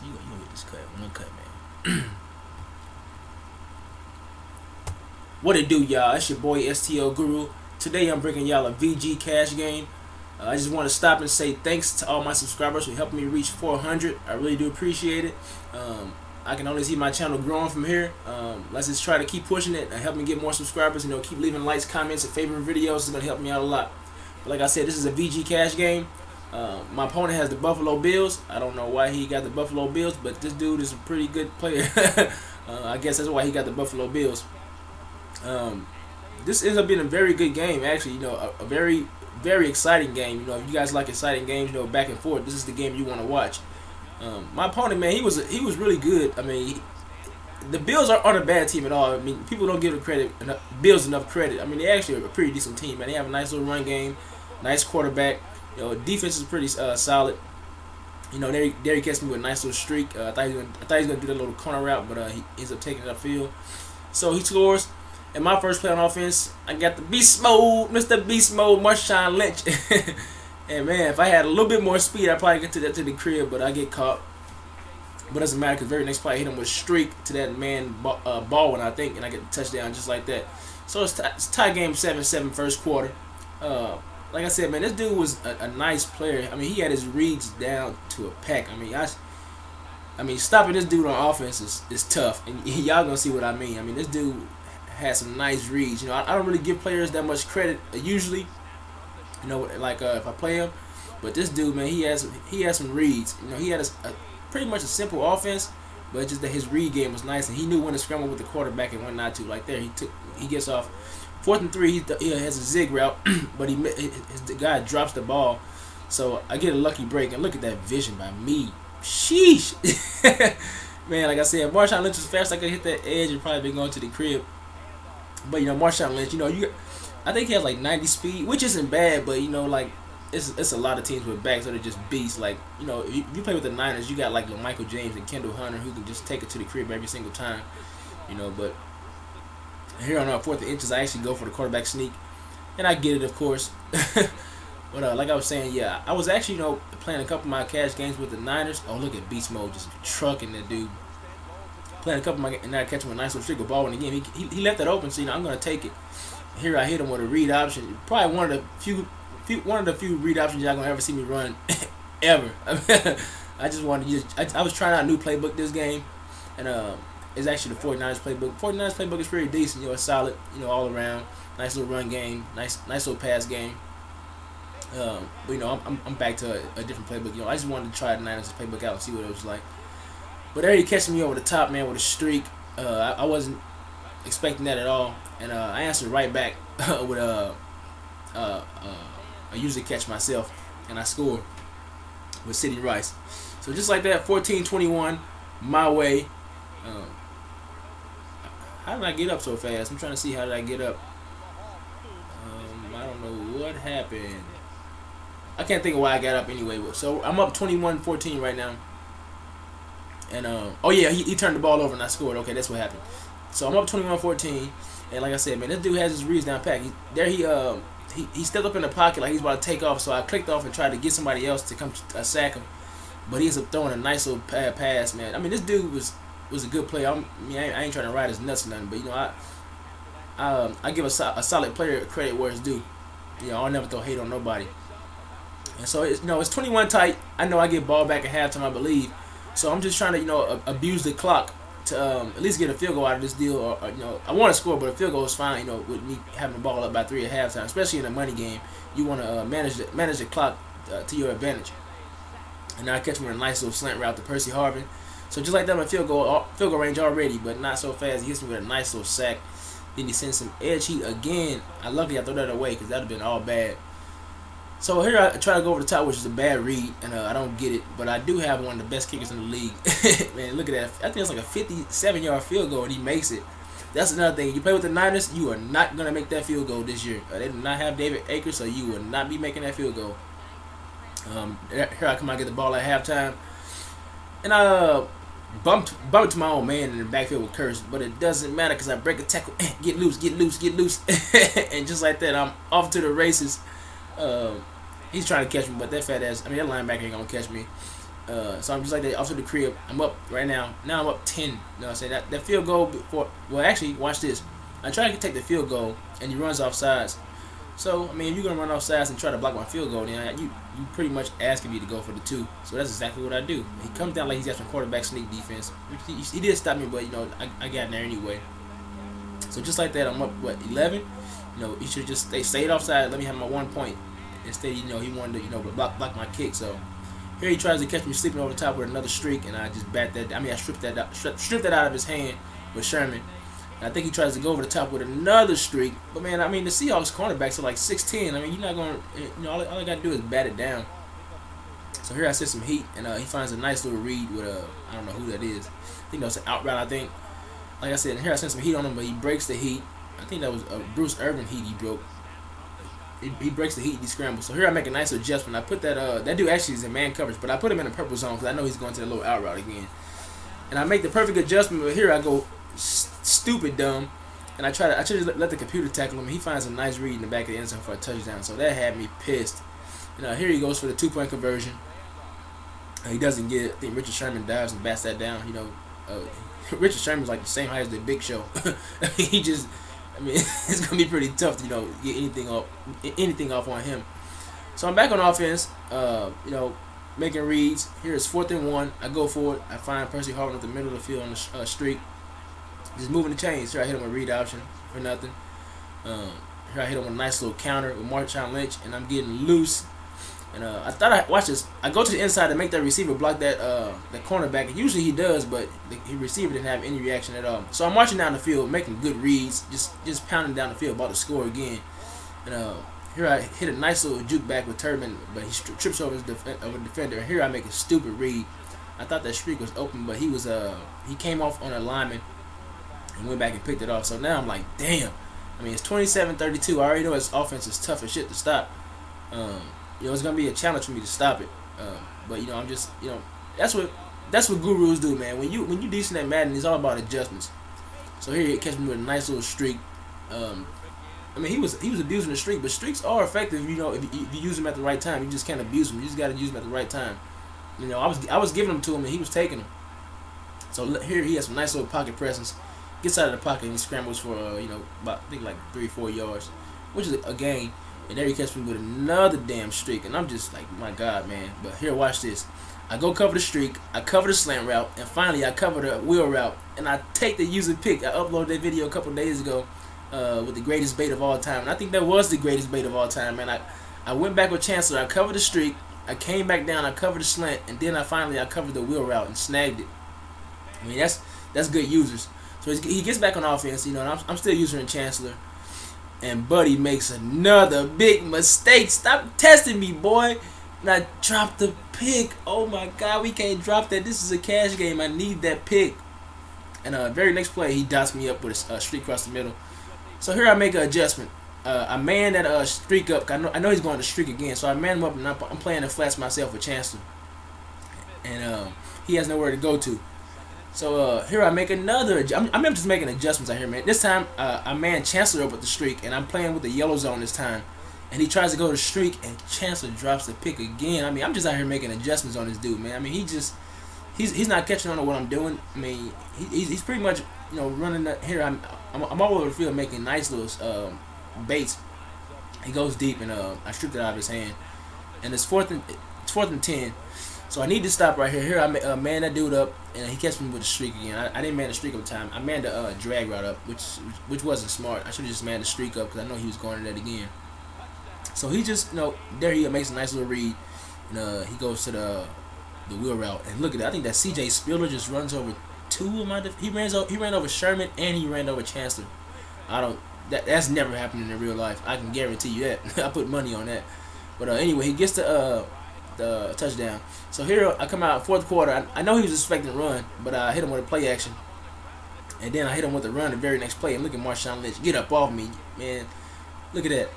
You gonna get this cut. One cut, man. What it do, y'all? It's your boy STL Guru. Today I'm bringing y'all a VG cash game. I just want to stop and say thanks to all my subscribers for helping me reach 400. I really do appreciate it. I can only see my channel growing from here. Let's just try to keep pushing it and help me get more subscribers. Keep leaving likes, comments, and favorite videos. It's gonna help me out a lot. But like I said, this is a VG cash game. My opponent has the Buffalo Bills. I don't know why he got the Buffalo Bills, but this dude is a pretty good player. I guess that's why he got the Buffalo Bills. This ends up being a very good game, actually. A very, very exciting game. If you guys like exciting games, back and forth, this is the game you want to watch. My opponent, man, he was really good. I mean, the Bills aren't a bad team at all. I mean, people don't give the Bills enough credit. I mean, they actually are a pretty decent team, man. They have a nice little run game, nice quarterback. Defense is pretty solid. There he catch me with a nice little streak. I thought he was gonna do that little corner route, but he ends up taking it upfield. So he scores. And my first play on offense, I got the beast mode, Mr. Beast Mode, Marshawn Lynch. And man, if I had a little bit more speed, I'd probably get to the crib, but I get caught. But it doesn't matter because very next play I hit him with a streak to that man Baldwin, I think, and I get the touchdown just like that. So it's tie game 7-7 first quarter. Like I said, man, this dude was a nice player. I mean, he had his reads down to a peck. I mean, stopping this dude on offense is tough, and y'all gonna see what I mean. I mean, this dude had some nice reads. I don't really give players that much credit usually. If I play him, but this dude, man, he has some reads. He had a pretty much a simple offense, but just that his read game was nice, and he knew when to scramble with the quarterback and when not to. Like there, he gets off 4th and 3. He has a zig route, but the guy drops the ball, so I get a lucky break. And look at that vision by me. Sheesh, man. Like I said, Marshawn Lynch was fast. I could hit that edge and probably been going to the crib. But Marshawn Lynch, I think he has like 90 speed, which isn't bad. But it's a lot of teams with backs that are just beasts. Like if you play with the Niners, you got like Michael James and Kendall Hunter who can just take it to the crib every single time. But here on our 4th and inches, I actually go for the quarterback sneak, and I get it, of course. But like I was saying, yeah, I was actually playing a couple of my cash games with the Niners. Oh, look at Beast Mode just trucking that dude. Playing a couple of my, and now I catch him with a nice little streak of ball in the game. He left that open, so I'm gonna take it. Here I hit him with a read option. Probably one of the few read options y'all gonna ever see me run ever. I just wanted to use. I was trying out a new playbook this game, and it's actually the 49ers playbook. 49ers playbook is pretty decent. It's solid. All around. Nice little run game. Nice little pass game. But I'm back to a different playbook. I just wanted to try the Niners playbook out and see what it was like. But there he catching me over the top, man, with a streak. I wasn't expecting that at all, and I answered right back with I usually catch myself, and I scored with City Rice. So just like that, 14-21, my way. How did I get up so fast? I'm trying to see how did I get up. I don't know what happened. I can't think of why I got up anyway. So I'm up 21-14 right now. And oh yeah, he turned the ball over and I scored. Okay, that's what happened. So I'm up 21-14, and like I said, man, this dude has his reads down pat. He stepped up in the pocket like he's about to take off. So I clicked off and tried to get somebody else to come sack him, but he ends up throwing a nice little pass, man. I mean, this dude was a good player. I ain't trying to ride his nuts or nothing, but I give a solid player credit where it's due. I'll never throw hate on nobody. And so it's 21 tight. I know I get ball back at halftime, I believe. So I'm just trying to, abuse the clock to at least get a field goal out of this deal. Or I want to score, but a field goal is fine. With me having the ball up by 3 at halftime, especially in a money game, you want to manage the clock to your advantage. And now I catch him with a nice little slant route to Percy Harvin. So just like that, my field goal range already, but not so fast. He hits me with a nice little sack. Then he sends some edge heat again. Luckily I throw that away because that would have been all bad. So here I try to go over the top, which is a bad read, and I don't get it. But I do have one of the best kickers in the league. Man, look at that. I think it's like a 57-yard field goal, and he makes it. That's another thing. You play with the Niners, you are not going to make that field goal this year. They do not have David Akers, so you will not be making that field goal. Here I come out, get the ball at halftime. And I bumped to my own man in the backfield with Curse, but it doesn't matter because I break a tackle, get loose. And just like that, I'm off to the races. He's trying to catch me, but that fat ass, that linebacker ain't going to catch me. So I'm just like that. Also the crib. I'm up right now. Now I'm up 10. You know what I'm saying? That field goal before. Well, actually, watch this. I try to take the field goal, and he runs off sides. So I mean, if you're gonna run off sides and try to block my field goal, then you pretty much asking me to go for the 2. So that's exactly what I do. He comes down like he's got some quarterback sneak defense. He did stop me, but I got in there anyway. So just like that, I'm up 11. He should just stayed offside. Let me have my 1 point. Instead, he wanted to block my kick. So here he tries to catch me sleeping over the top with another streak, and I just bat that. I mean, I stripped that out of his hand with Sherman. And I think he tries to go over the top with another streak. But man, I mean, the Seahawks cornerbacks are like 6'10". I mean, you're not going to, all I got to do is bat it down. So here I set some heat, and he finds a nice little read with I don't know who that is. I think that was an out route, I think. Like I said, here I sent some heat on him, but he breaks the heat. I think that was a Bruce Irvin heat he broke. He breaks the heat, he scrambles. So here I make a nice adjustment. I put that dude actually is in man coverage, but I put him in a purple zone because I know he's going to the little out route again. And I make the perfect adjustment, but here I go stupid dumb, and I try to let the computer tackle him. He finds a nice read in the back of the end zone for a touchdown. So that had me pissed. Here he goes for the 2-point conversion. He doesn't get it. I think Richard Sherman dives and bats that down. Richard Sherman's like the same height as the Big Show. It's gonna be pretty tough to get anything off on him. So I'm back on offense. Making reads. Here it's 4th and 1. I go for it. I find Percy Harvin at the middle of the field on the streak. Just moving the chains. Here I hit him with read option for nothing. Here I hit him with a nice little counter with Marshawn Lynch, and I'm getting loose. And I thought watch this. I go to the inside to make that receiver block that cornerback. And usually he does, but the receiver didn't have any reaction at all. So I'm marching down the field, making good reads, just pounding down the field, about to score again. And here I hit a nice little juke back with Turbin, but he trips over his defender. And here I make a stupid read. I thought that streak was open, but he came off on a lineman and went back and picked it off. So now I'm like, damn. It's 27-32. I already know his offense is tough as shit to stop. It's gonna be a challenge for me to stop it. But I'm just that's what gurus do, man. When you decent at Madden, it's all about adjustments. So here he catches me with a nice little streak. He was abusing the streak, but streaks are effective. If you use them at the right time, you just can't abuse them. You just gotta use them at the right time. I was giving them to him and he was taking them. So here he has some nice little pocket presence. Gets out of the pocket and he scrambles for about I think like 3-4 yards, which is a gain. And there he catches me with another damn streak. And I'm just like, my God, man. But here, watch this. I go cover the streak. I cover the slant route. And finally, I cover the wheel route. And I take the user pick. I uploaded that video a couple of days ago with the greatest bait of all time. And I think that was the greatest bait of all time, man. I went back with Chancellor. I covered the streak. I came back down. I covered the slant. And then I covered the wheel route and snagged it. That's good users. So he gets back on offense, and I'm still using Chancellor. And Buddy makes another big mistake. Stop testing me, boy. And I dropped the pick. Oh, my God. We can't drop that. This is a cash game. I need that pick. And very next play, he dots me up with a streak across the middle. So here I make an adjustment. I man that streak up. I know he's going to streak again. So I man him up, and I'm playing the flats myself with Chancellor. And he has nowhere to go to. So here I make another. I'm just making adjustments out here, man. This time I man Chancellor up with the streak, and I'm playing with the yellow zone this time. And he tries to go to streak, and Chancellor drops the pick again. I'm just out here making adjustments on this dude, man. He's not catching on to what I'm doing. He's pretty much running here. I'm all over the field making nice little baits. He goes deep, and I stripped it out of his hand. And it's fourth and 10. So I need to stop right here. Here I man that dude up, and he catches me with a streak again. I didn't man the streak up time. I manned the drag route up, which wasn't smart. I should have just manned the streak up because I know he was going to that again. So he just, there he makes a nice little read, and he goes to the wheel route. And look at that. I think that C.J. Spiller just runs over two of my. He ran over Sherman and he ran over Chancellor. That's never happening in real life. I can guarantee you that. I put money on that. But anyway, he gets the touchdown. So here I come out fourth quarter. I know he was expecting to run, but I hit him with a play action, and then I hit him with a run the very next play. And look at Marshawn Lynch, get up off me, man! Look at that.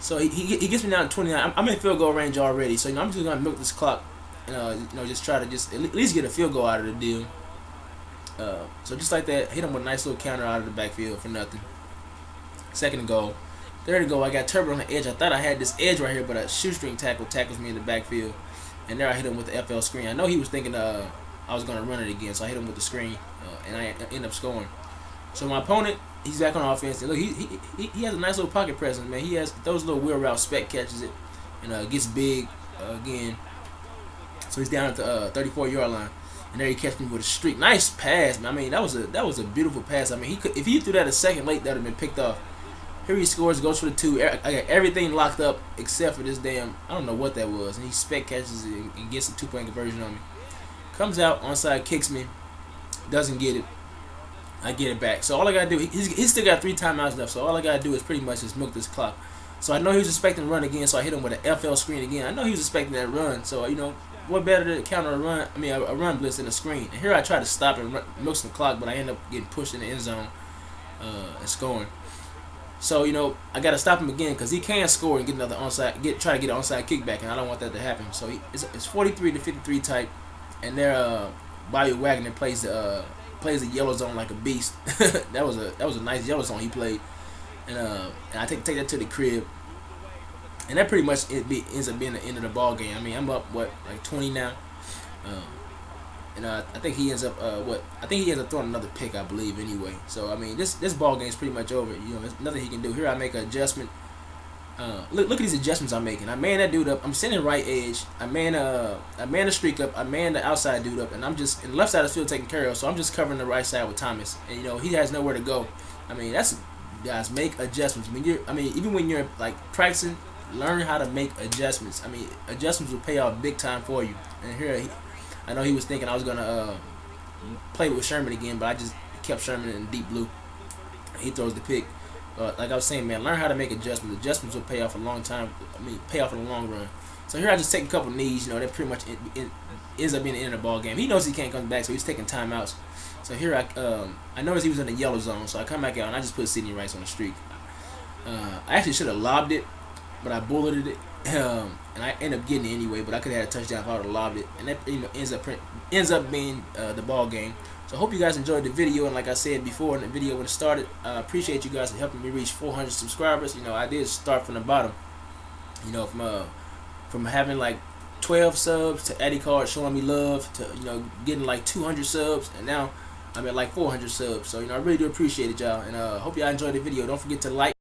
So he gets me down to 29. I'm in field goal range already. So I'm just gonna milk this clock, and just try to at least get a field goal out of the deal. So just like that, hit him with a nice little counter out of the backfield for nothing. Second and goal. Third and goal. I got Turbo on the edge. I thought I had this edge right here, but a shoestring tackles me in the backfield. and there I hit him with the FL screen. I know he was thinking I was gonna run it again, so I hit him with the screen, and I end up scoring. So my opponent, he's back on offense. And look, he has a nice little pocket presence, man. He has those little wheel route spec, catches it, and gets big again. So he's down at the 34-yard line, and there he catches me with a streak. Nice pass, man. I mean, that was a beautiful pass. I mean, if he threw that a second late, that would have been picked off. Here he scores, goes for the 2. I got everything locked up except for this damn, I don't know what that was, and he spec catches it and gets a 2-point conversion on me. Comes out onside, kicks me, doesn't get it. I get it back. So all I gotta do, he's still got 3 timeouts left. So all I gotta do is pretty much just milk this clock. So I know he was expecting to run again. So I hit him with an FL screen again. I know he was expecting that run. So what better to counter a run? I mean a run blitz than a screen. And here I try to stop and milk some clock, but I end up getting pushed in the end zone and scoring. So I gotta stop him again because he can score and get another onside, try to get an onside kickback, and I don't want that to happen. So it's 43-53 type, and there Bobby Wagner plays the yellow zone like a beast. that was a nice yellow zone he played, and I take that to the crib, and that pretty much ends up being the end of the ball game. I mean, I'm up like 20 now, and I think he ends up throwing another pick, I believe, anyway. So I mean, this ball game is pretty much over. There's nothing he can do. Here I make an adjustment. Look at these adjustments I'm making. I man that dude up. I'm sending right edge. I man the streak up. I man the outside dude up, and I'm just in the left side of the field taking care of. So I'm just covering the right side with Thomas, and he has nowhere to go. I mean, guys, make adjustments. Even when you're like practicing, learn how to make adjustments. I mean, adjustments will pay off big time for you. And here, I know he was thinking I was gonna play with Sherman again, but I just kept Sherman in deep blue. He throws the pick. Like I was saying, man, learn how to make adjustments. Adjustments will pay off a long time. Pay off in the long run. So here I just take a couple knees. That pretty much ends up being the end of the ball game. He knows he can't come back, so he's taking timeouts. So here I noticed he was in the yellow zone, so I come back out and I just put Sidney Rice on the streak. I actually should have lobbed it, but I bulleted it, and I ended up getting it anyway. But I could have had a touchdown if I would have lobbed it, and that ends up being the ball game. So I hope you guys enjoyed the video, and like I said before in the video when it started, I appreciate you guys for helping me reach 400 subscribers. I did start from the bottom. From having like 12 subs to Eddie Card showing me love to getting like 200 subs, and now I'm at like 400 subs. So I really do appreciate it, y'all, and hope y'all enjoyed the video. Don't forget to like.